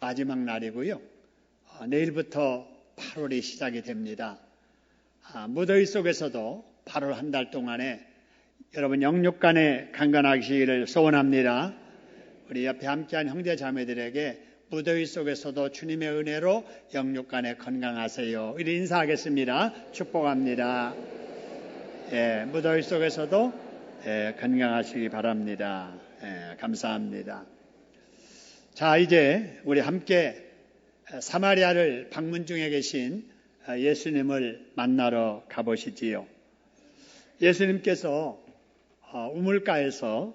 마지막 날이고요. 내일부터 8월이 시작이 됩니다. 무더위 속에서도 8월 한 달 동안에 여러분 영육간에 강건하시기를 소원합니다. 우리 옆에 함께한 형제 자매들에게 무더위 속에서도 주님의 은혜로 영육간에 건강하세요. 이리 인사하겠습니다. 축복합니다. 무더위 속에서도 건강하시기 바랍니다. 감사합니다. 자, 이제 우리 함께 사마리아를 방문 중에 계신 예수님을 만나러 가보시지요. 예수님께서 우물가에서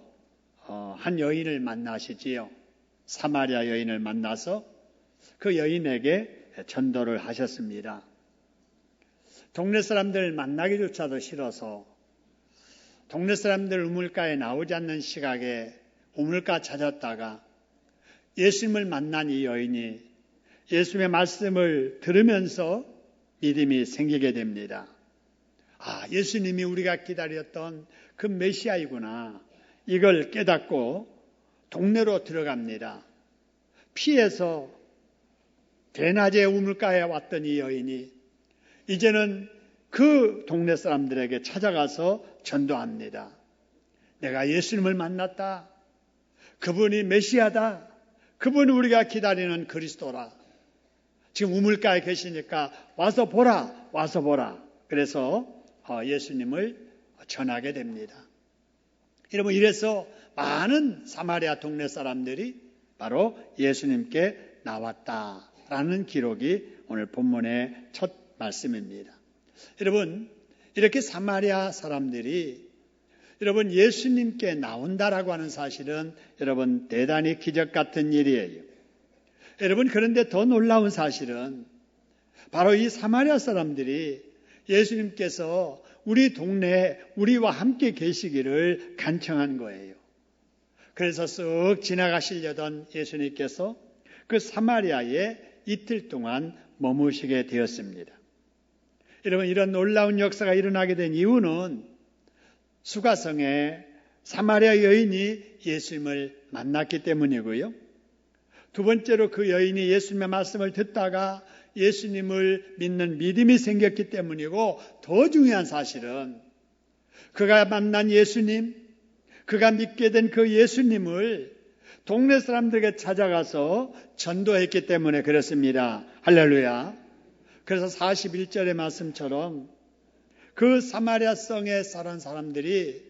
한 여인을 만나시지요. 사마리아 여인을 만나서 그 여인에게 전도를 하셨습니다. 동네 사람들 만나기조차도 싫어서 동네 사람들 우물가에 나오지 않는 시각에 우물가 찾았다가 예수님을 만난 이 여인이 예수님의 말씀을 들으면서 믿음이 생기게 됩니다. 예수님이 우리가 기다렸던 그 메시아이구나. 이걸 깨닫고 동네로 들어갑니다. 피해서 대낮에 우물가에 왔던 이 여인이 이제는 그 동네 사람들에게 찾아가서 전도합니다. 내가 예수님을 만났다. 그분이 메시아다. 그분이 우리가 기다리는 그리스도라. 지금 우물가에 계시니까 와서 보라. 와서 보라. 그래서 예수님을 전하게 됩니다. 여러분, 이래서 많은 사마리아 동네 사람들이 바로 예수님께 나왔다라는 기록이 오늘 본문의 첫 말씀입니다. 여러분, 이렇게 사마리아 사람들이 여러분 예수님께 나온다라고 하는 사실은 여러분 대단히 기적 같은 일이에요. 여러분, 그런데 더 놀라운 사실은 바로 이 사마리아 사람들이 예수님께서 우리 동네에 우리와 함께 계시기를 간청한 거예요. 그래서 쓱 지나가시려던 예수님께서 그 사마리아에 이틀 동안 머무시게 되었습니다. 여러분, 이런 놀라운 역사가 일어나게 된 이유는 수가성에 사마리아 여인이 예수님을 만났기 때문이고요. 두 번째로 그 여인이 예수님의 말씀을 듣다가 예수님을 믿는 믿음이 생겼기 때문이고, 더 중요한 사실은 그가 만난 예수님, 그가 믿게 된 그 예수님을 동네 사람들에게 찾아가서 전도했기 때문에 그렇습니다. 할렐루야. 그래서 41절의 말씀처럼 그 사마리아 성에 사는 사람들이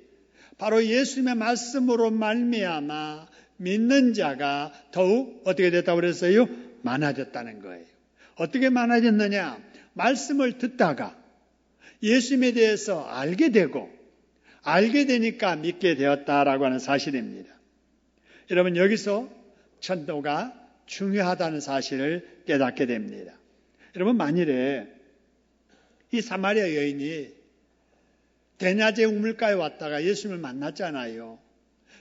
바로 예수님의 말씀으로 말미암아 믿는 자가 더욱 어떻게 됐다고 그랬어요? 많아졌다는 거예요. 어떻게 많아졌느냐? 말씀을 듣다가 예수님에 대해서 알게 되고 알게 되니까 믿게 되었다라고 하는 사실입니다. 여러분, 여기서 전도가 중요하다는 사실을 깨닫게 됩니다. 여러분, 만일에 이 사마리아 여인이 대낮에 우물가에 왔다가 예수님을 만났잖아요.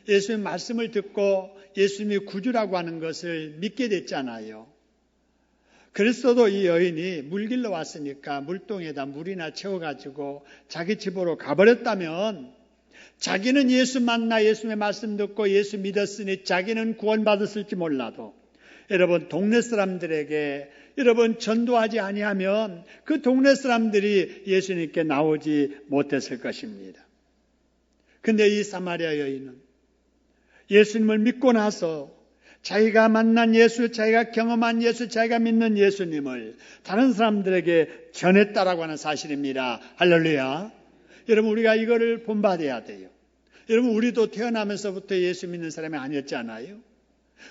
예수님 말씀을 듣고 예수님이 구주라고 하는 것을 믿게 됐잖아요. 그랬어도 이 여인이 물길로 왔으니까 물동에다 물이나 채워가지고 자기 집으로 가버렸다면 자기는 예수 만나 예수님의 말씀 듣고 예수 믿었으니 자기는 구원받았을지 몰라도 여러분, 동네 사람들에게 여러분 전도하지 아니하면 그 동네 사람들이 예수님께 나오지 못했을 것입니다. 근데 이 사마리아 여인은 예수님을 믿고 나서 자기가 만난 예수, 자기가 경험한 예수, 자기가 믿는 예수님을 다른 사람들에게 전했다라고 하는 사실입니다. 할렐루야. 여러분, 우리가 이거를 본받아야 돼요. 여러분, 우리도 태어나면서부터 예수 믿는 사람이 아니었잖아요.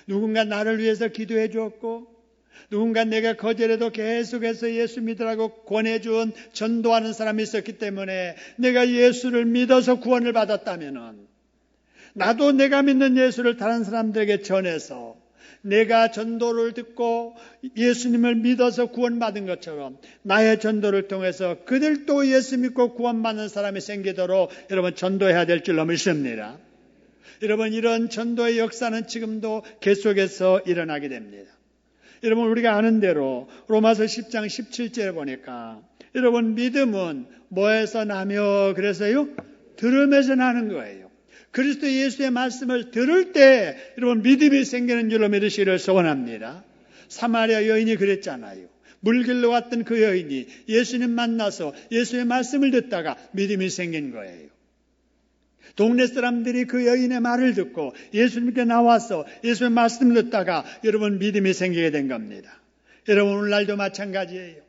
누군가 나를 위해서 기도해 주었고, 누군가 내가 거절해도 계속해서 예수 믿으라고 권해준 전도하는 사람이 있었기 때문에 내가 예수를 믿어서 구원을 받았다면은 나도 내가 믿는 예수를 다른 사람들에게 전해서 내가 전도를 듣고 예수님을 믿어서 구원받은 것처럼 나의 전도를 통해서 그들도 예수 믿고 구원받는 사람이 생기도록 여러분 전도해야 될 줄로 믿습니다. 여러분, 이런 전도의 역사는 지금도 계속해서 일어나게 됩니다. 여러분, 우리가 아는 대로 로마서 10장 17절에 보니까 여러분, 믿음은 뭐에서 나며 그래서요? 들음에서 나는 거예요. 그리스도 예수의 말씀을 들을 때 여러분 믿음이 생기는 줄로 믿으시기를 소원합니다. 사마리아 여인이 그랬잖아요. 물길로 왔던 그 여인이 예수님 만나서 예수의 말씀을 듣다가 믿음이 생긴 거예요. 동네 사람들이 그 여인의 말을 듣고 예수님께 나와서 예수의 말씀을 듣다가 여러분 믿음이 생기게 된 겁니다. 여러분 오늘날도 마찬가지예요.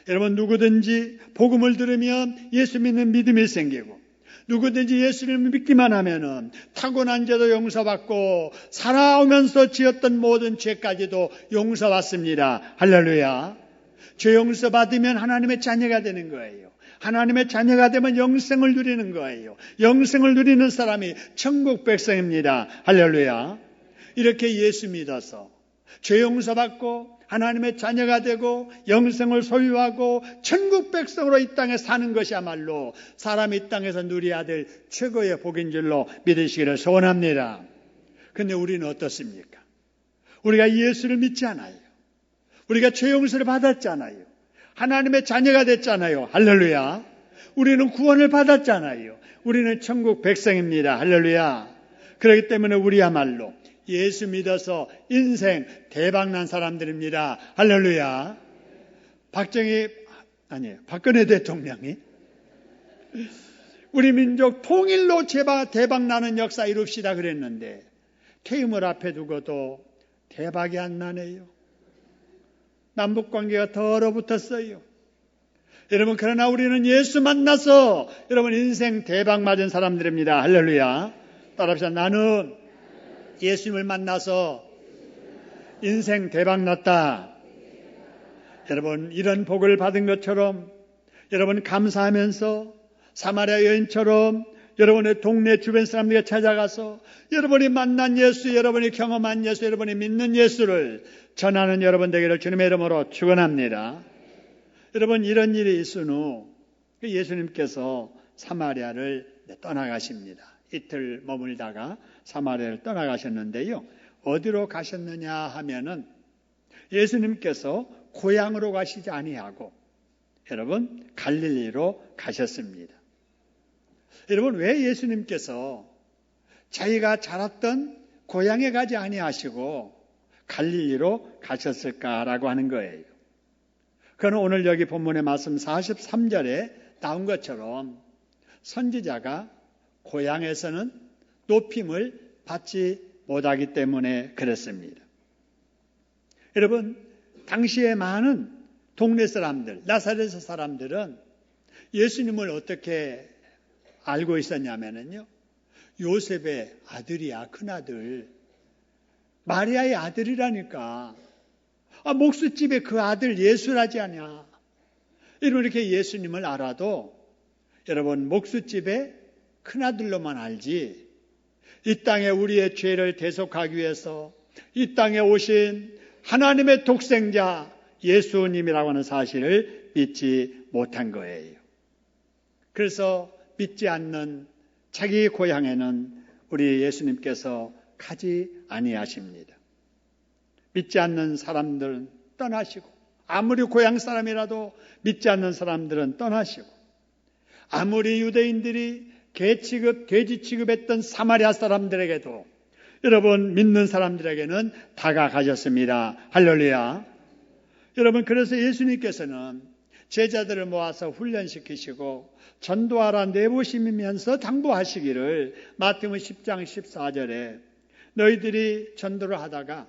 여러분 누구든지 복음을 들으면 예수 믿는 믿음이 생기고 누구든지 예수를 믿기만 하면은 타고난 죄도 용서받고 살아오면서 지었던 모든 죄까지도 용서받습니다. 할렐루야. 죄 용서받으면 하나님의 자녀가 되는 거예요. 하나님의 자녀가 되면 영생을 누리는 거예요. 영생을 누리는 사람이 천국 백성입니다. 할렐루야. 이렇게 예수 믿어서 죄 용서받고 하나님의 자녀가 되고 영생을 소유하고 천국 백성으로 이 땅에 사는 것이야말로 사람이 이 땅에서 누려야 될 최고의 복인 줄로 믿으시기를 소원합니다. 그런데 우리는 어떻습니까? 우리가 예수를 믿지 않아요. 우리가 죄 용서를 받았잖아요. 하나님의 자녀가 됐잖아요. 할렐루야. 우리는 구원을 받았잖아요. 우리는 천국 백성입니다. 할렐루야. 그렇기 때문에 우리야말로 예수 믿어서 인생 대박난 사람들입니다. 할렐루야. 박근혜 대통령이 우리 민족 통일로 대박나는 역사 이룹시다 그랬는데 퇴임을 앞에 두고도 대박이 안 나네요. 남북관계가 더 얼어붙었어요. 여러분 그러나 우리는 예수 만나서 여러분 인생 대박 맞은 사람들입니다. 할렐루야. 따라합시다. 나는 예수님을 만나서 인생 대박 났다. 여러분 이런 복을 받은 것처럼 여러분 감사하면서 사마리아 여인처럼 여러분의 동네 주변 사람들에게 찾아가서 여러분이 만난 예수, 여러분이 경험한 예수, 여러분이 믿는 예수를 전하는 여러분 되기를 주님의 이름으로 축원합니다. 여러분 이런 일이 있은 후 예수님께서 사마리아를 떠나가십니다. 이틀 머물다가 사마리아를 떠나가셨는데요. 어디로 가셨느냐 하면은 예수님께서 고향으로 가시지 아니하고 여러분 갈릴리로 가셨습니다. 여러분 왜 예수님께서 자기가 자랐던 고향에 가지 아니하시고 갈릴리로 가셨을까라고 하는 거예요. 그는 오늘 여기 본문의 말씀 43절에 나온 것처럼 선지자가 고향에서는 높임을 받지 못하기 때문에 그랬습니다. 여러분 당시에 많은 동네 사람들, 나사렛 사람들은 예수님을 어떻게 알고 있었냐면요. 요셉의 아들이야, 큰아들. 마리아의 아들이라니까. 목수집에 그 아들 예수라지 않냐. 이렇게 예수님을 알아도 여러분 목수집의 큰아들로만 알지 이 땅에 우리의 죄를 대속하기 위해서 이 땅에 오신 하나님의 독생자 예수님이라고 하는 사실을 믿지 못한 거예요. 그래서 믿지 않는 자기 고향에는 우리 예수님께서 가지 아니하십니다. 믿지 않는 사람들은 떠나시고 아무리 고향 사람이라도 믿지 않는 사람들은 떠나시고 아무리 유대인들이 개 취급, 돼지 취급했던 사마리아 사람들에게도 여러분 믿는 사람들에게는 다가가셨습니다. 할렐루야. 여러분 그래서 예수님께서는 제자들을 모아서 훈련시키시고 전도하라 내보시면서 당부하시기를 마태복음 10장 14절에 너희들이 전도를 하다가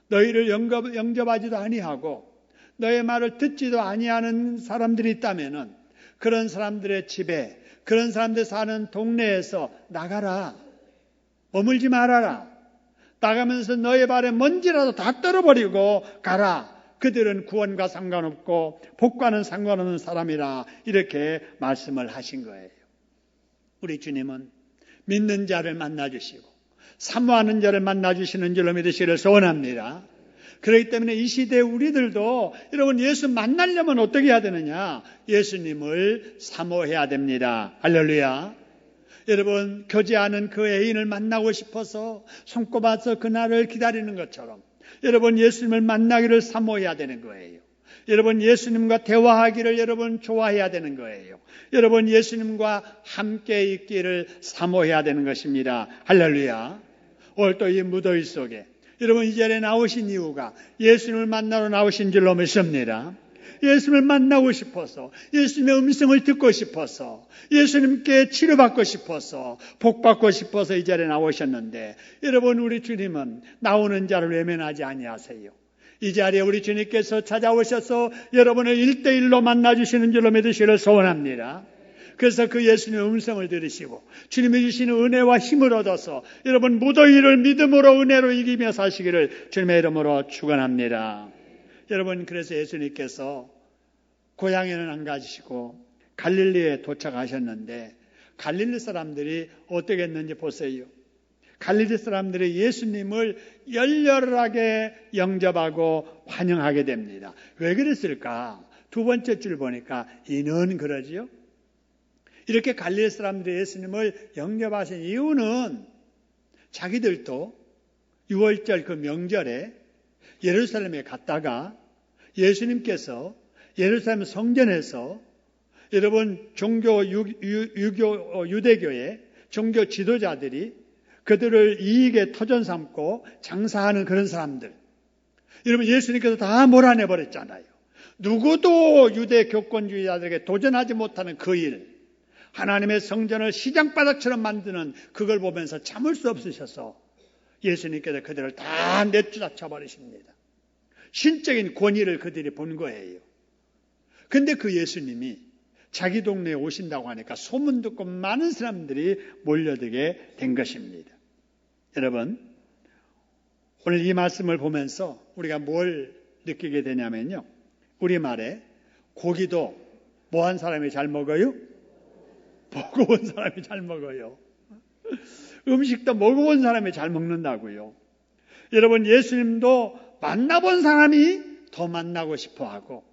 너희를 영접하지도 아니하고 너의 말을 듣지도 아니하는 사람들이 있다면은 그런 사람들의 집에 그런 사람들 사는 동네에서 나가라. 머물지 말아라. 나가면서 너의 발에 먼지라도 다 떨어버리고 가라. 그들은 구원과 상관없고 복과는 상관없는 사람이라 이렇게 말씀을 하신 거예요. 우리 주님은 믿는 자를 만나주시고 사모하는 자를 만나주시는 줄로 믿으시기를 소원합니다. 그렇기 때문에 이 시대에 우리들도 여러분 예수 만나려면 어떻게 해야 되느냐? 예수님을 사모해야 됩니다. 할렐루야. 여러분 교제하는 그 애인을 만나고 싶어서 손꼽아서 그날을 기다리는 것처럼 여러분 예수님을 만나기를 사모해야 되는 거예요. 여러분 예수님과 대화하기를 여러분 좋아해야 되는 거예요. 여러분 예수님과 함께 있기를 사모해야 되는 것입니다. 할렐루야. 오늘 또 이 무더위 속에 여러분 이 자리에 나오신 이유가 예수님을 만나러 나오신 줄로 믿습니다. 예수님을 만나고 싶어서, 예수님의 음성을 듣고 싶어서, 예수님께 치료받고 싶어서, 복받고 싶어서 이 자리에 나오셨는데, 여러분 우리 주님은 나오는 자를 외면하지 아니하세요. 이 자리에 우리 주님께서 찾아오셔서 여러분을 1대1로 만나주시는 줄로 믿으시기를 소원합니다. 그래서 그 예수님의 음성을 들으시고 주님이 주시는 은혜와 힘을 얻어서 여러분 무더위를 믿음으로 은혜로 이기며 사시기를 주님의 이름으로 축원합니다. 여러분 그래서 예수님께서 고향에는 안 가시고 갈릴리에 도착하셨는데 갈릴리 사람들이 어떻게 했는지 보세요. 갈릴리 사람들이 예수님을 열렬하게 영접하고 환영하게 됩니다. 왜 그랬을까? 두 번째 줄 보니까 이는 그러지요. 이렇게 갈릴리 사람들이 예수님을 영접하신 이유는 자기들도 6월절 그 명절에 예루살렘에 갔다가 예수님께서 예루살렘 성전에서 여러분 유대교의 종교 지도자들이 그들을 이익에 터전 삼고 장사하는 그런 사람들. 여러분 예수님께서 다 몰아내버렸잖아요. 누구도 유대 교권주의자들에게 도전하지 못하는 그 일. 하나님의 성전을 시장바닥처럼 만드는 그걸 보면서 참을 수 없으셔서 예수님께서 그들을 다 내쫓아 버리십니다. 신적인 권위를 그들이 본 거예요. 근데 그 예수님이 자기 동네에 오신다고 하니까 소문 듣고 많은 사람들이 몰려들게 된 것입니다. 여러분, 오늘 이 말씀을 보면서 우리가 뭘 느끼게 되냐면요. 우리말에 고기도 뭐한 사람이 잘 먹어요? 먹어본 사람이 잘 먹어요. 음식도 먹어본 사람이 잘 먹는다고요. 여러분 예수님도 만나본 사람이 더 만나고 싶어하고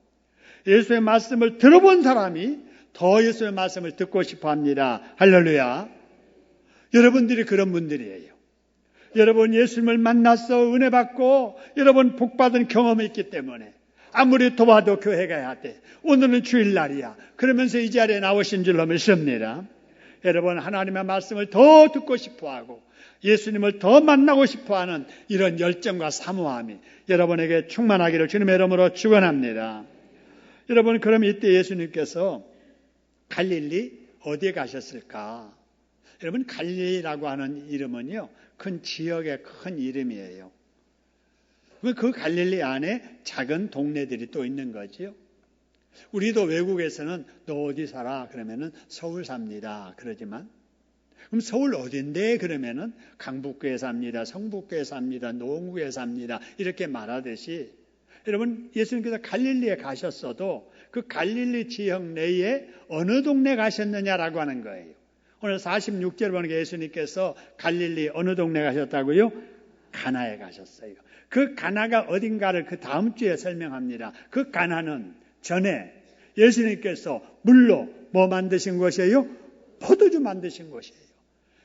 예수의 말씀을 들어본 사람이 더 예수의 말씀을 듣고 싶어합니다. 할렐루야. 여러분들이 그런 분들이에요. 여러분 예수님을 만나서 은혜 받고 여러분 복받은 경험이 있기 때문에 아무리 도와도 교회 가야 돼. 오늘은 주일날이야. 그러면서 이 자리에 나오신 줄로 믿습니다. 여러분 하나님의 말씀을 더 듣고 싶어하고 예수님을 더 만나고 싶어하는 이런 열정과 사모함이 여러분에게 충만하기를 주님의 이름으로 축원합니다. 여러분 그럼 이때 예수님께서 갈릴리 어디에 가셨을까? 여러분 갈릴리라고 하는 이름은요. 큰 지역의 큰 이름이에요. 그 갈릴리 안에 작은 동네들이 또 있는 거지요. 우리도 외국에서는 너 어디 살아? 그러면은 서울 삽니다. 그러지만 그럼 서울 어딘데? 그러면은 강북구에 삽니다. 성북구에 삽니다. 노원구에 삽니다. 이렇게 말하듯이 여러분 예수님께서 갈릴리에 가셨어도 그 갈릴리 지역 내에 어느 동네 가셨느냐라고 하는 거예요. 오늘 46절 보니까 예수님께서 갈릴리 어느 동네 가셨다고요? 가나에 가셨어요. 그 가나가 어딘가를 그 다음 주에 설명합니다. 그 가나는 전에 예수님께서 물로 뭐 만드신 곳이에요? 포도주 만드신 곳이에요.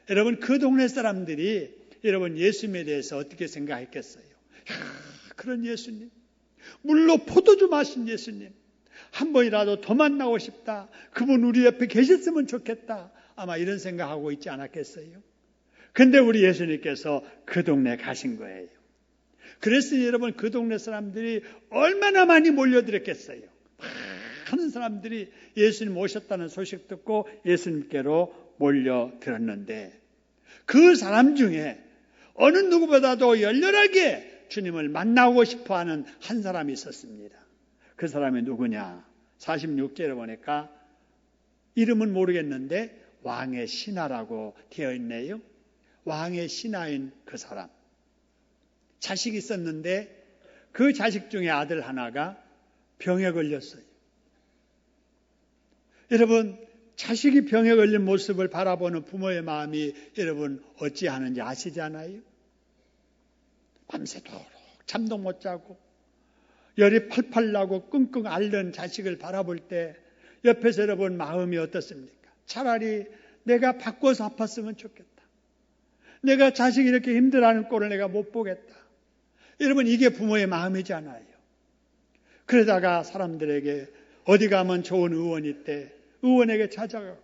여러분 그 동네 사람들이 여러분 예수님에 대해서 어떻게 생각했겠어요? 그런 예수님, 물로 포도주 마신 예수님, 한 번이라도 더 만나고 싶다. 그분 우리 옆에 계셨으면 좋겠다. 아마 이런 생각하고 있지 않았겠어요? 근데 우리 예수님께서 그 동네에 가신 거예요. 그래서 여러분 그 동네 사람들이 얼마나 많이 몰려들었겠어요. 많은 사람들이 예수님 오셨다는 소식 듣고 예수님께로 몰려들었는데 그 사람 중에 어느 누구보다도 열렬하게 주님을 만나고 싶어하는 한 사람이 있었습니다. 그 사람이 누구냐? 46절에 보니까 이름은 모르겠는데 왕의 신하라고 되어 있네요. 왕의 신하인 그 사람. 자식이 있었는데 그 자식 중에 아들 하나가 병에 걸렸어요. 여러분 자식이 병에 걸린 모습을 바라보는 부모의 마음이 여러분 어찌하는지 아시잖아요. 밤새도록 잠도 못 자고 열이 팔팔 나고 끙끙 앓는 자식을 바라볼 때 옆에서 여러분 마음이 어떻습니까? 차라리 내가 바꿔서 아팠으면 좋겠다. 내가 자식이 이렇게 힘들어하는 꼴을 내가 못 보겠다. 여러분 이게 부모의 마음이잖아요. 그러다가 사람들에게 어디 가면 좋은 의원이 있대. 의원에게 찾아가고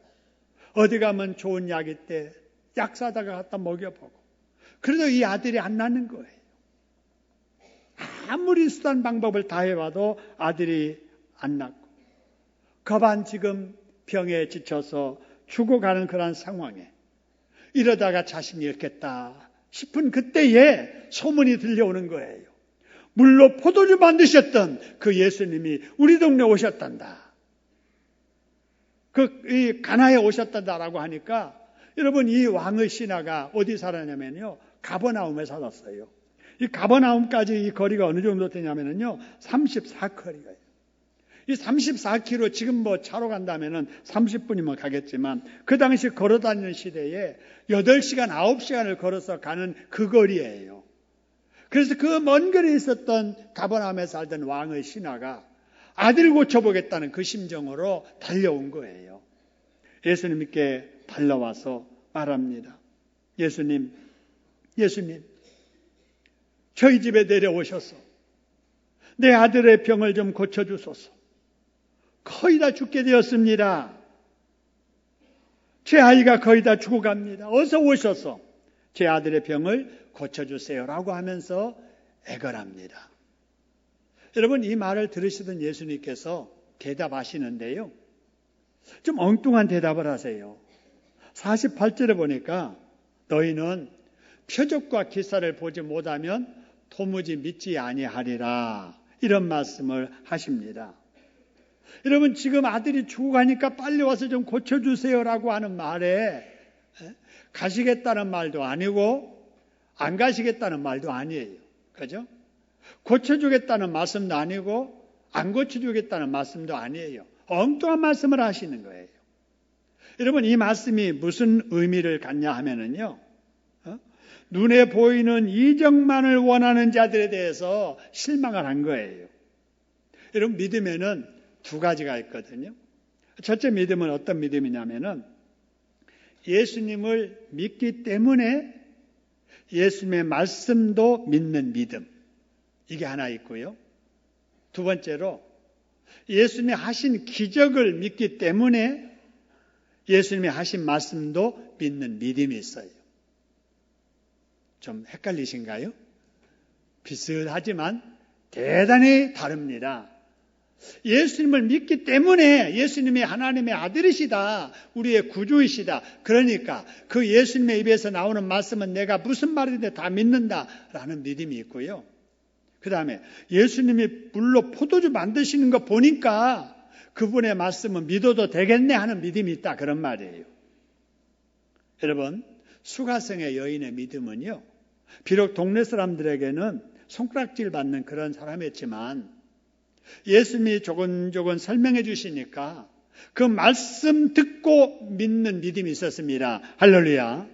어디 가면 좋은 약이 있대. 약 사다가 갖다 먹여보고. 그래도 이 아들이 안 나는 거예요. 아무리 수단 방법을 다 해봐도 아들이 안 낳고 거반 지금 병에 지쳐서 죽어가는 그런 상황에 이러다가 자신이 잃겠다 싶은 그때에 소문이 들려오는 거예요. 물로 포도주 만드셨던 그 예수님이 우리 동네 오셨단다. 이 가나에 오셨단다라고 하니까 여러분 이 왕의 신하가 어디 살았냐면요. 가버나움에 살았어요. 이 가버나움까지 이 거리가 어느 정도 되냐면요. 34거리가요. 이 34km 지금 뭐 차로 간다면은 30분이면 가겠지만 그 당시 걸어 다니는 시대에 8시간, 9시간을 걸어서 가는 그 거리예요. 그래서 그 먼 거리에 있었던 가버나움에 살던 왕의 신하가 아들 고쳐보겠다는 그 심정으로 달려온 거예요. 예수님께 달려와서 말합니다. 예수님, 저희 집에 내려오셔서 내 아들의 병을 좀 고쳐주소서. 거의 다 죽게 되었습니다. 제 아이가 거의 다 죽어갑니다. 어서 오셔서 제 아들의 병을 고쳐주세요라고 하면서 애걸합니다. 여러분 이 말을 들으시던 예수님께서 대답하시는데요. 좀 엉뚱한 대답을 하세요. 48절에 보니까 너희는 표적과 기사를 보지 못하면 도무지 믿지 아니하리라 이런 말씀을 하십니다. 여러분 지금 아들이 죽어가니까 빨리 와서 좀 고쳐주세요라고 하는 말에 가시겠다는 말도 아니고 안 가시겠다는 말도 아니에요. 그죠? 고쳐주겠다는 말씀도 아니고 안 고쳐주겠다는 말씀도 아니에요. 엉뚱한 말씀을 하시는 거예요. 여러분 이 말씀이 무슨 의미를 갖냐 하면은요. 눈에 보이는 이적만을 원하는 자들에 대해서 실망을 한 거예요. 여러분 믿음에는 두 가지가 있거든요. 첫째 믿음은 어떤 믿음이냐면은 예수님을 믿기 때문에 예수님의 말씀도 믿는 믿음. 이게 하나 있고요. 두 번째로 예수님이 하신 기적을 믿기 때문에 예수님이 하신 말씀도 믿는 믿음이 있어요. 좀 헷갈리신가요? 비슷하지만 대단히 다릅니다. 예수님을 믿기 때문에 예수님이 하나님의 아들이시다. 우리의 구주이시다. 그러니까 그 예수님의 입에서 나오는 말씀은 내가 무슨 말이든 다 믿는다라는 믿음이 있고요. 그 다음에 예수님이 물로 포도주 만드시는 거 보니까 그분의 말씀은 믿어도 되겠네 하는 믿음이 있다. 그런 말이에요. 여러분 수가성의 여인의 믿음은요. 비록 동네 사람들에게는 손가락질 받는 그런 사람이었지만 예수님이 조곤조곤 설명해 주시니까 그 말씀 듣고 믿는 믿음이 있었습니다. 할렐루야.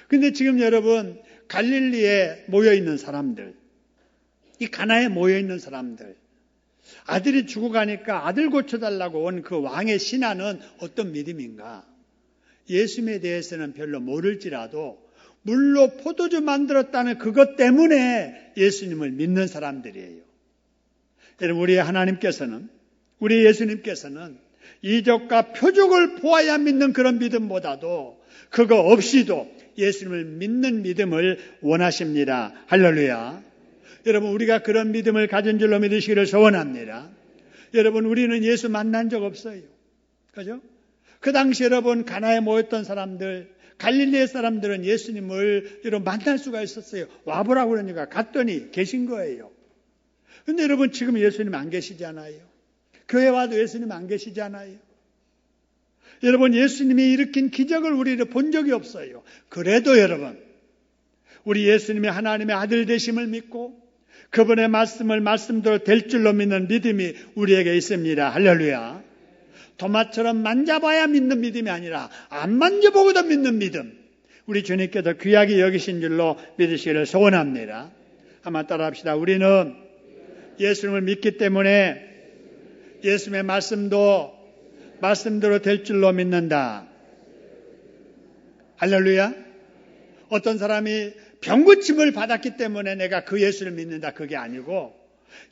근데 지금 여러분 갈릴리에 모여있는 사람들, 이 가나에 모여있는 사람들, 아들이 죽어가니까 아들 고쳐달라고 온 그 왕의 신하는 어떤 믿음인가? 예수님에 대해서는 별로 모를지라도 물로 포도주 만들었다는 그것 때문에 예수님을 믿는 사람들이에요. 여러분 우리 하나님께서는 우리 예수님께서는 이적과 표적을 보아야 믿는 그런 믿음보다도 그거 없이도 예수님을 믿는 믿음을 원하십니다. 할렐루야. 여러분 우리가 그런 믿음을 가진 줄로 믿으시기를 소원합니다. 여러분 우리는 예수 만난 적 없어요. 그죠? 그 당시 여러분 가나에 모였던 사람들 갈릴리의 사람들은 예수님을 여러분 만날 수가 있었어요. 와보라고 그러니까 갔더니 계신 거예요. 근데 여러분 지금 예수님 안 계시잖아요. 교회 와도 예수님 안 계시잖아요. 여러분 예수님이 일으킨 기적을 우리는 본 적이 없어요. 그래도 여러분 우리 예수님이 하나님의 아들 되심을 믿고 그분의 말씀을 말씀대로 될 줄로 믿는 믿음이 우리에게 있습니다. 할렐루야. 도마처럼 만져봐야 믿는 믿음이 아니라 안 만져보고도 믿는 믿음. 우리 주님께서 귀하게 여기신 줄로 믿으시기를 소원합니다. 한번 따라합시다. 우리는 예수님을 믿기 때문에 예수님의 말씀도 말씀대로 될 줄로 믿는다. 할렐루야. 어떤 사람이 병고침을 받았기 때문에 내가 그 예수를 믿는다. 그게 아니고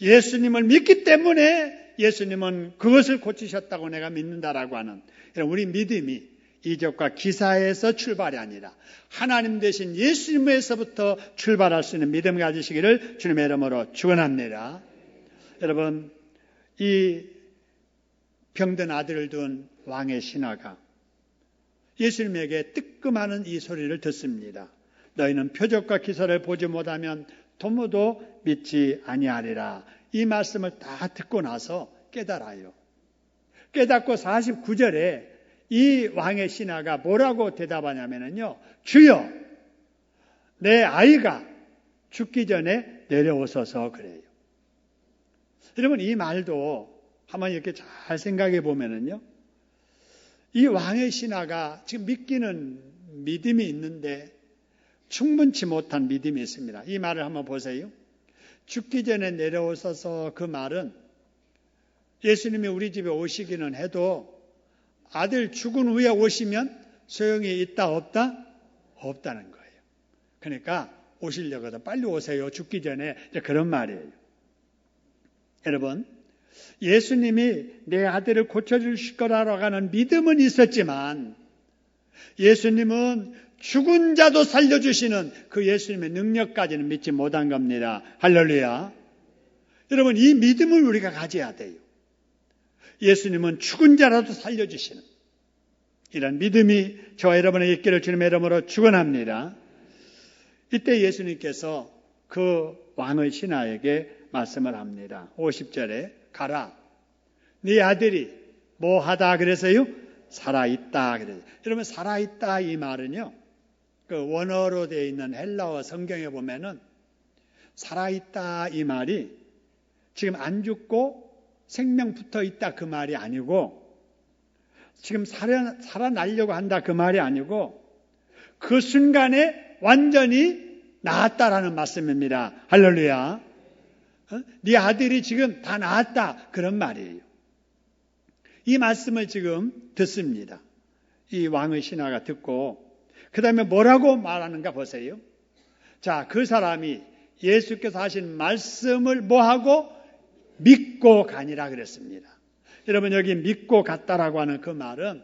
예수님을 믿기 때문에 예수님은 그것을 고치셨다고 내가 믿는다라고 하는 우리 믿음이 이적과 기사에서 출발이 아니라 하나님 대신 예수님에서부터 출발할 수 있는 믿음 가지시기를 주님의 이름으로 축원합니다. 여러분, 이 병든 아들을 둔 왕의 신하가 예수님에게 뜨끔하는 이 소리를 듣습니다. 너희는 표적과 기사를 보지 못하면 도무도 믿지 아니하리라. 이 말씀을 다 듣고 나서 깨달아요. 깨닫고 49절에 이 왕의 신하가 뭐라고 대답하냐면요. 주여, 내 아이가 죽기 전에 내려오소서 그래요. 여러분, 이 말도 한번 이렇게 잘 생각해 보면은요. 이 왕의 신하가 지금 믿기는 믿음이 있는데 충분치 못한 믿음이 있습니다. 이 말을 한번 보세요. 죽기 전에 내려오소서 그 말은 예수님이 우리 집에 오시기는 해도 아들 죽은 후에 오시면 소용이 있다 없다? 없다는 거예요. 그러니까 오시려거든 빨리 오세요. 죽기 전에 그런 말이에요. 여러분, 예수님이 내 아들을 고쳐주실 거라고 하는 믿음은 있었지만 예수님은 죽은 자도 살려주시는 그 예수님의 능력까지는 믿지 못한 겁니다. 할렐루야. 여러분, 이 믿음을 우리가 가져야 돼요. 예수님은 죽은 자라도 살려주시는 이런 믿음이 저와 여러분의 있기를 주님의 이름으로 축원합니다. 이때 예수님께서 그 왕의 신하에게 말씀을 합니다. 50절에 가라. 네 아들이 뭐 하다 그래서요? 살아있다 그래요. 여러분, 살아있다 이 말은요. 그 원어로 되어 있는 헬라어 성경에 보면은 살아있다 이 말이 지금 안 죽고 생명 붙어 있다 그 말이 아니고 지금 살아나려고 한다 그 말이 아니고 그 순간에 완전히 나았다라는 말씀입니다. 할렐루야. 네 아들이 지금 다 나았다 그런 말이에요. 이 말씀을 지금 듣습니다. 이 왕의 신하가 듣고 그 다음에 뭐라고 말하는가 보세요. 자, 그 사람이 예수께서 하신 말씀을 뭐하고 믿고 가니라 그랬습니다. 여러분, 여기 믿고 갔다라고 하는 그 말은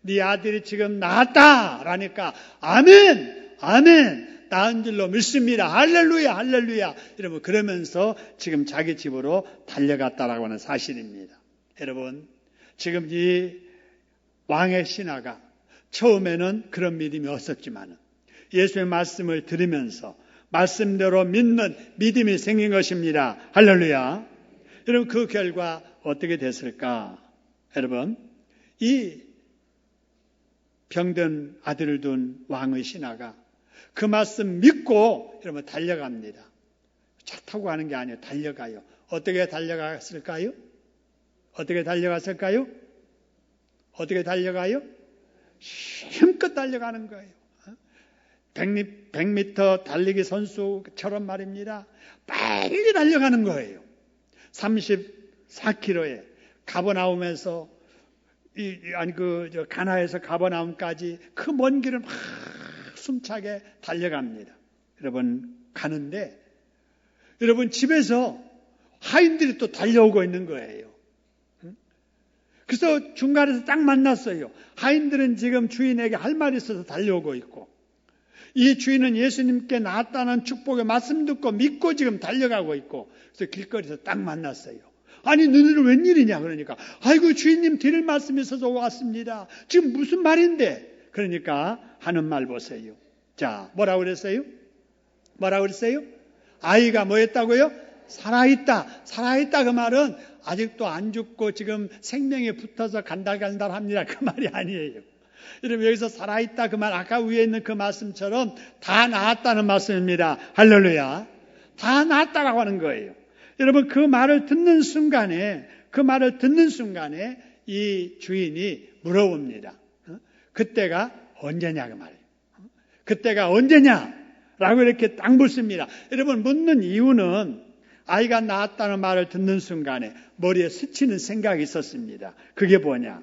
네 아들이 지금 나았다 라니까 아멘 아멘 나은 줄로 믿습니다. 할렐루야 할렐루야. 여러분, 그러면서 지금 자기 집으로 달려갔다라고 하는 사실입니다. 여러분, 지금 이 왕의 신하가 처음에는 그런 믿음이 없었지만 예수의 말씀을 들으면서 말씀대로 믿는 믿음이 생긴 것입니다. 할렐루야. 여러분, 그 결과 어떻게 됐을까? 여러분, 이 병든 아들을 둔 왕의 신하가 그 말씀 믿고 여러분 달려갑니다. 차 타고 가는 게 아니에요. 달려가요. 어떻게 달려갔을까요? 어떻게 달려갔을까요? 어떻게 달려가요? 힘껏 달려가는 거예요. 100m 달리기 선수처럼 말입니다. 빨리 달려가는 거예요. 34km에 가버나움에서 가나에서 가버나움까지 그 먼 길을 막 숨차게 달려갑니다. 여러분, 가는데 여러분 집에서 하인들이 또 달려오고 있는 거예요. 그래서 중간에서 딱 만났어요. 하인들은 지금 주인에게 할 말이 있어서 달려오고 있고 이 주인은 예수님께 나았다는 축복의 말씀 듣고 믿고 지금 달려가고 있고 그래서 길거리에서 딱 만났어요. 아니, 너희들은 웬일이냐 그러니까 아이고 주인님 드릴 말씀이 있어서 왔습니다. 지금 무슨 말인데? 그러니까 하는 말 보세요. 자, 뭐라고 그랬어요? 뭐라고 그랬어요? 아이가 뭐 했다고요? 살아있다. 살아있다 그 말은 아직도 안 죽고 지금 생명에 붙어서 간달간달합니다. 그 말이 아니에요. 여러분, 여기서 살아있다 그 말 아까 위에 있는 그 말씀처럼 다 나았다는 말씀입니다. 할렐루야. 다 나았다라고 하는 거예요. 여러분, 그 말을 듣는 순간에 이 주인이 물어봅니다. 그때가 언제냐 그 말이에요. 그때가 언제냐라고 이렇게 딱 묻습니다. 여러분, 묻는 이유는 아이가 낳았다는 말을 듣는 순간에 머리에 스치는 생각이 있었습니다. 그게 뭐냐?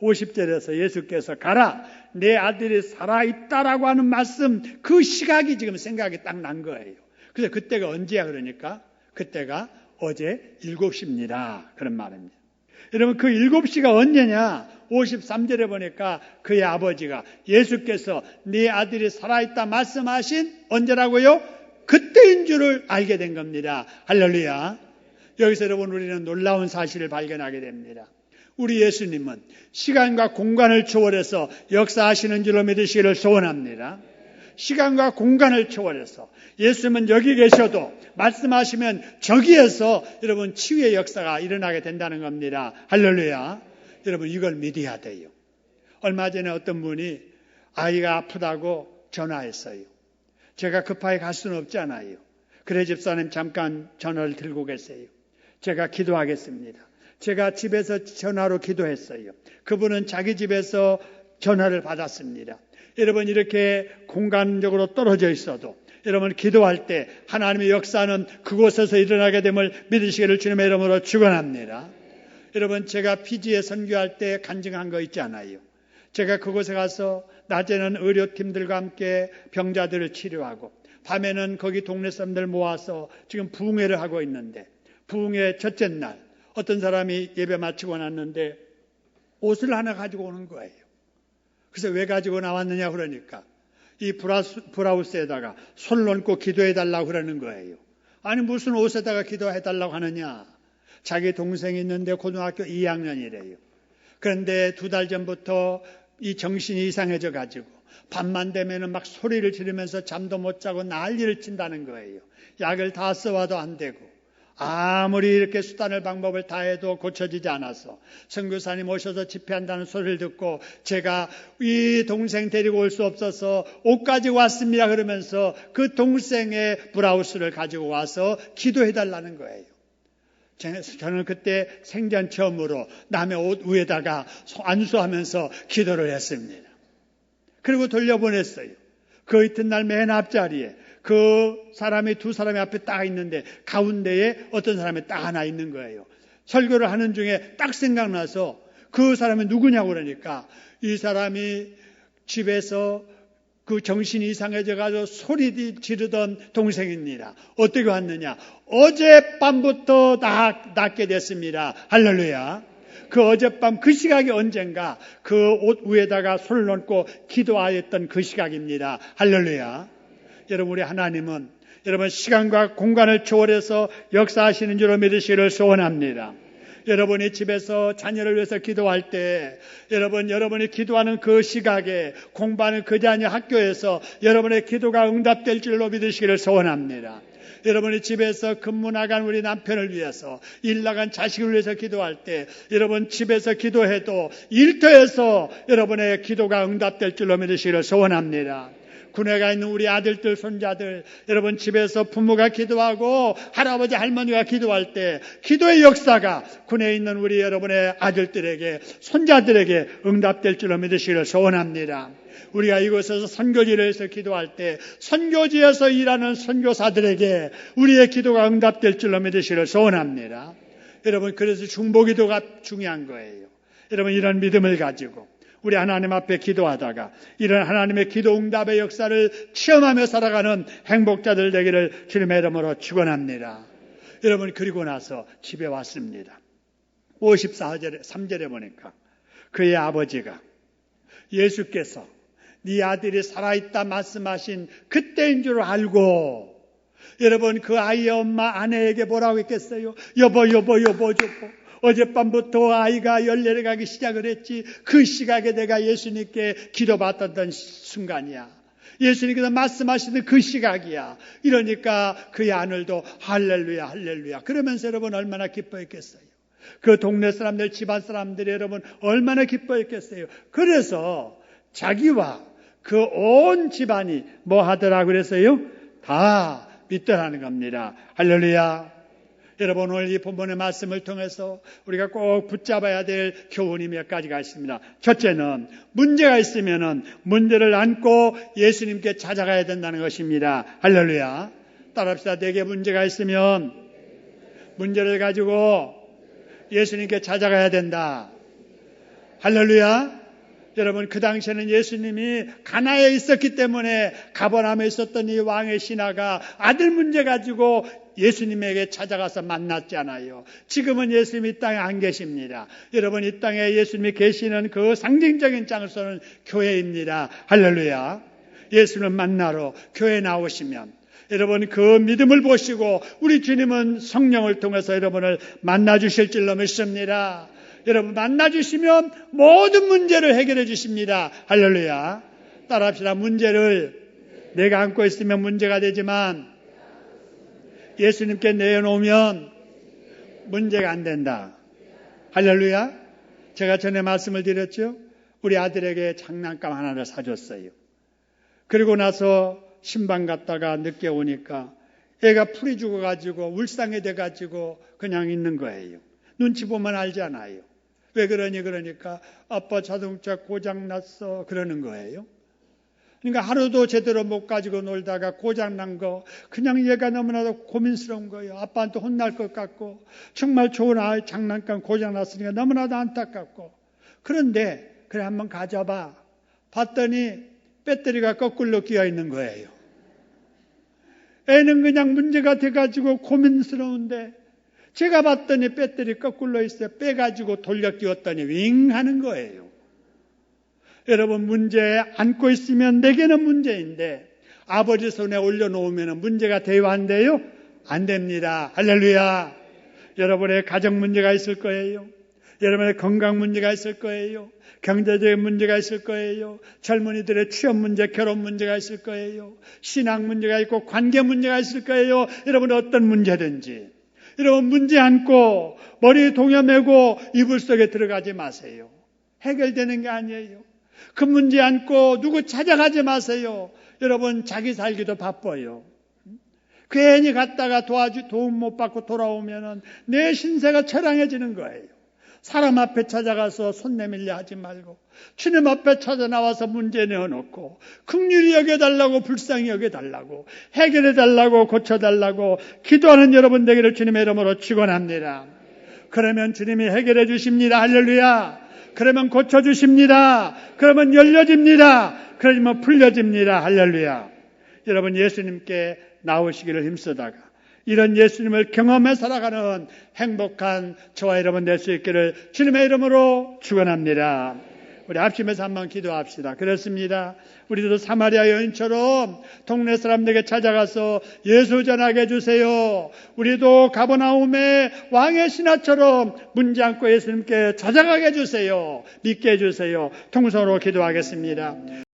50절에서 예수께서 가라, 내 아들이 살아있다라고 하는 말씀, 그 시각이 지금 생각이 딱 난 거예요. 그래서 그때가 언제야 그러니까 그때가 어제 7시입니다. 그런 말입니다. 여러분, 그 7시가 언제냐? 53절에 보니까 그의 아버지가 예수께서 네 아들이 살아있다 말씀하신 언제라고요? 그때인 줄을 알게 된 겁니다. 할렐루야. 여기서 여러분 우리는 놀라운 사실을 발견하게 됩니다. 우리 예수님은 시간과 공간을 초월해서 역사하시는 줄로 믿으시기를 소원합니다. 시간과 공간을 초월해서 예수님은 여기 계셔도 말씀하시면 저기에서 여러분 치유의 역사가 일어나게 된다는 겁니다. 할렐루야. 여러분 이걸 믿어야 돼요. 얼마 전에 어떤 분이 아이가 아프다고 전화했어요. 제가 급하게 갈 수는 없잖아요. 그래 집사님 잠깐 전화를 들고 계세요. 제가 기도하겠습니다. 제가 집에서 전화로 기도했어요. 그분은 자기 집에서 전화를 받았습니다. 여러분 이렇게 공간적으로 떨어져 있어도 여러분 기도할 때 하나님의 역사는 그곳에서 일어나게 됨을 믿으시기를 주님의 이름으로 축원합니다. 여러분 제가 피지에 선교할 때 간증한 거 있지 않아요? 제가 그곳에 가서 낮에는 의료팀들과 함께 병자들을 치료하고 밤에는 거기 동네 사람들 모아서 지금 부흥회를 하고 있는데 부흥회 첫째 날 어떤 사람이 예배 마치고 났는데 옷을 하나 가지고 오는 거예요. 그래서 왜 가지고 나왔느냐 그러니까 이 브라우스에다가 손을 얹고 기도해달라고 그러는 거예요. 아니 무슨 옷에다가 기도해달라고 하느냐. 자기 동생이 있는데 고등학교 2학년이래요. 그런데 2달 전부터 이 정신이 이상해져 가지고 밤만 되면은 막 소리를 지르면서 잠도 못 자고 난리를 친다는 거예요. 약을 다 써와도 안 되고 아무리 이렇게 수단을 방법을 다 해도 고쳐지지 않아서 선교사님 오셔서 집회한다는 소리를 듣고 제가 이 동생 데리고 올 수 없어서 옷 가지고 왔습니다 그러면서 그 동생의 브라우스를 가지고 와서 기도해달라는 거예요. 저는 그때 생전 처음으로 남의 옷 위에다가 안수하면서 기도를 했습니다. 그리고 돌려보냈어요. 그 이튿날 맨 앞자리에 그 사람이 두 사람이 앞에 딱 있는데 가운데에 어떤 사람이 딱 하나 있는 거예요. 설교를 하는 중에 딱 생각나서 그 사람이 누구냐고 그러니까 이 사람이 집에서 그 정신이 이상해져 가지고 소리 지르던 동생입니다. 어떻게 왔느냐? 어젯밤부터 낫게 됐습니다. 할렐루야. 그 어젯밤 그 시각이 언젠가 그 옷 위에다가 손을 얹고 기도하였던 그 시각입니다. 할렐루야. 여러분 우리 하나님은 여러분 시간과 공간을 초월해서 역사하시는 줄로 믿으시기를 소원합니다. 여러분이 집에서 자녀를 위해서 기도할 때 여러분이 기도하는 그 시각에 공부하는 그 자녀 학교에서 여러분의 기도가 응답될 줄로 믿으시기를 소원합니다. 여러분이 집에서 근무 나간 우리 남편을 위해서 일 나간 자식을 위해서 기도할 때 여러분 집에서 기도해도 일터에서 여러분의 기도가 응답될 줄로 믿으시기를 소원합니다. 군에 가 있는 우리 아들들 손자들 여러분 집에서 부모가 기도하고 할아버지 할머니가 기도할 때 기도의 역사가 군에 있는 우리 여러분의 아들들에게 손자들에게 응답될 줄로 믿으시기를 소원합니다. 우리가 이곳에서 선교지를 해서 기도할 때 선교지에서 일하는 선교사들에게 우리의 기도가 응답될 줄로 믿으시기를 소원합니다. 여러분 그래서 중보기도가 중요한 거예요. 여러분 이런 믿음을 가지고 우리 하나님 앞에 기도하다가 이런 하나님의 기도 응답의 역사를 체험하며 살아가는 행복자들 되기를 주님의 이름으로 축원합니다. 여러분 그리고 나서 집에 왔습니다. 54절에 3절에 보니까 그의 아버지가 예수께서 네 아들이 살아있다 말씀하신 그때인 줄 알고 여러분 그 아이의 엄마 아내에게 뭐라고 했겠어요? 여보 어젯밤부터 아이가 열내려 가기 시작을 했지. 그 시각에 내가 예수님께 기도받았던 순간이야. 예수님께서 말씀하시는 그 시각이야. 이러니까 그의 아들도 할렐루야 할렐루야 그러면서 여러분 얼마나 기뻐했겠어요. 그 동네 사람들 집안 사람들이 여러분 얼마나 기뻐했겠어요. 그래서 자기와 그 온 집안이 뭐 하더라 그랬어요? 다 믿더라는 겁니다. 할렐루야. 여러분 오늘 이 본문의 말씀을 통해서 우리가 꼭 붙잡아야 될 교훈이 몇 가지가 있습니다. 첫째는 문제가 있으면 문제를 안고 예수님께 찾아가야 된다는 것입니다. 할렐루야. 따라합시다. 내게 문제가 있으면 문제를 가지고 예수님께 찾아가야 된다. 할렐루야. 여러분, 그 당시에는 예수님이 가나에 있었기 때문에 가버나움에 있었던 이 왕의 신하가 아들 문제 가지고 예수님에게 찾아가서 만났잖아요. 지금은 예수님이 이 땅에 안 계십니다. 여러분, 이 땅에 예수님이 계시는 그 상징적인 장소는 교회입니다. 할렐루야. 예수님을 만나러 교회에 나오시면 여러분, 그 믿음을 보시고 우리 주님은 성령을 통해서 여러분을 만나주실 줄로 믿습니다. 여러분, 만나주시면 모든 문제를 해결해 주십니다. 할렐루야. 따라합시다. 문제를 내가 안고 있으면 문제가 되지만 예수님께 내어놓으면 문제가 안 된다. 할렐루야. 제가 전에 말씀을 드렸죠. 우리 아들에게 장난감 하나를 사줬어요. 그리고 나서 신방 갔다가 늦게 오니까 애가 풀이 죽어가지고 울상이 돼가지고 그냥 있는 거예요. 눈치 보면 알잖아요. 왜 그러니? 그러니까 아빠 자동차 고장났어 그러는 거예요. 그러니까 하루도 제대로 못 가지고 놀다가 고장난 거 그냥 얘가 너무나도 고민스러운 거예요. 아빠한테 혼날 것 같고 정말 좋은 아이 장난감 고장났으니까 너무나도 안타깝고. 그런데 그래 한번 가져봐. 봤더니 배터리가 거꾸로 끼어 있는 거예요. 애는 그냥 문제가 돼가지고 고민스러운데 제가 봤더니 배터리 거꾸로 있어요. 빼가지고 돌려 끼웠더니 윙 하는 거예요. 여러분, 문제에 안고 있으면 내게는 문제인데 아버지 손에 올려놓으면 문제가 돼요? 안 돼요? 안 됩니다. 할렐루야. 여러분의 가정 문제가 있을 거예요. 여러분의 건강 문제가 있을 거예요. 경제적인 문제가 있을 거예요. 젊은이들의 취업 문제, 결혼 문제가 있을 거예요. 신앙 문제가 있고 관계 문제가 있을 거예요. 여러분, 어떤 문제든지 여러분, 문제 안고 머리에 동여매고 이불 속에 들어가지 마세요. 해결되는 게 아니에요. 그 문제 안고 누구 찾아가지 마세요. 여러분, 자기 살기도 바빠요. 괜히 갔다가 도움 못 받고 돌아오면 내 신세가 처량해지는 거예요. 사람 앞에 찾아가서 손 내밀려 하지 말고 주님 앞에 찾아 나와서 문제 내어놓고 긍휼히 여겨달라고, 불쌍히 여겨달라고, 해결해달라고, 고쳐달라고 기도하는 여러분 되기를 주님의 이름으로 축원합니다. 그러면 주님이 해결해 주십니다. 할렐루야. 그러면 고쳐주십니다. 그러면 열려집니다. 그러면 풀려집니다. 할렐루야. 여러분, 예수님께 나오시기를 힘쓰다가 이런 예수님을 경험해 살아가는 행복한 저와 여러분 될 수 있기를 주님의 이름으로 축원합니다. 우리 합심해서 한번 기도합시다. 그렇습니다. 우리도 사마리아 여인처럼 동네 사람들에게 찾아가서 예수 전하게 해주세요. 우리도 가버나움의 왕의 신하처럼 문제 안고 예수님께 찾아가게 해주세요. 믿게 해주세요. 통성으로 기도하겠습니다.